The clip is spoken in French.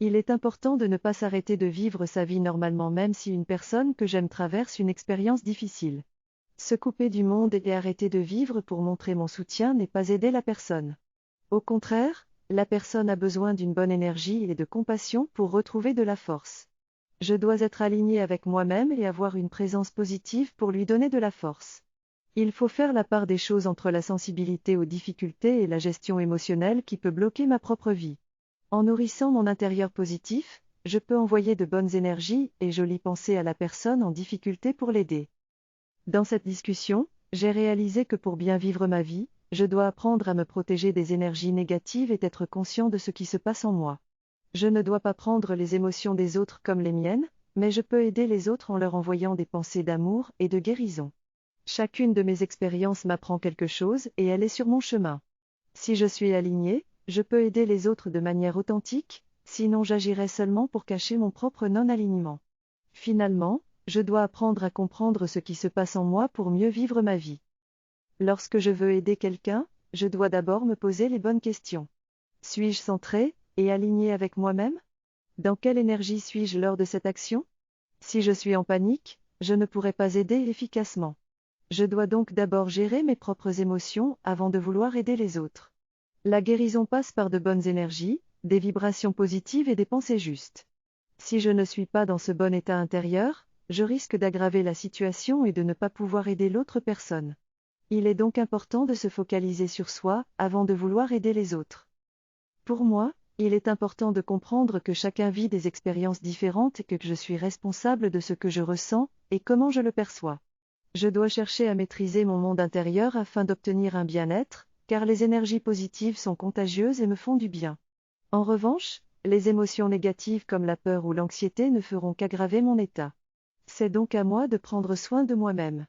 Il est important de ne pas s'arrêter de vivre sa vie normalement même si une personne que j'aime traverse une expérience difficile. Se couper du monde et arrêter de vivre pour montrer mon soutien n'est pas aider la personne. Au contraire, la personne a besoin d'une bonne énergie et de compassion pour retrouver de la force. Je dois être aligné avec moi-même et avoir une présence positive pour lui donner de la force. Il faut faire la part des choses entre la sensibilité aux difficultés et la gestion émotionnelle qui peut bloquer ma propre vie. En nourrissant mon intérieur positif, je peux envoyer de bonnes énergies et jolies pensées à la personne en difficulté pour l'aider. Dans cette discussion, j'ai réalisé que pour bien vivre ma vie, je dois apprendre à me protéger des énergies négatives et être conscient de ce qui se passe en moi. Je ne dois pas prendre les émotions des autres comme les miennes, mais je peux aider les autres en leur envoyant des pensées d'amour et de guérison. Chacune de mes expériences m'apprend quelque chose et elle est sur mon chemin. Si je suis aligné, je peux aider les autres de manière authentique, sinon j'agirais seulement pour cacher mon propre non-alignement. Finalement, je dois apprendre à comprendre ce qui se passe en moi pour mieux vivre ma vie. Lorsque je veux aider quelqu'un, je dois d'abord me poser les bonnes questions. Suis-je centré et aligné avec moi-même? Dans quelle énergie suis-je lors de cette action? Si je suis en panique, je ne pourrai pas aider efficacement. Je dois donc d'abord gérer mes propres émotions avant de vouloir aider les autres. La guérison passe par de bonnes énergies, des vibrations positives et des pensées justes. Si je ne suis pas dans ce bon état intérieur, je risque d'aggraver la situation et de ne pas pouvoir aider l'autre personne. Il est donc important de se focaliser sur soi avant de vouloir aider les autres. Pour moi, il est important de comprendre que chacun vit des expériences différentes et que je suis responsable de ce que je ressens et comment je le perçois. Je dois chercher à maîtriser mon monde intérieur afin d'obtenir un bien-être, car les énergies positives sont contagieuses et me font du bien. En revanche, les émotions négatives comme la peur ou l'anxiété ne feront qu'aggraver mon état. C'est donc à moi de prendre soin de moi-même.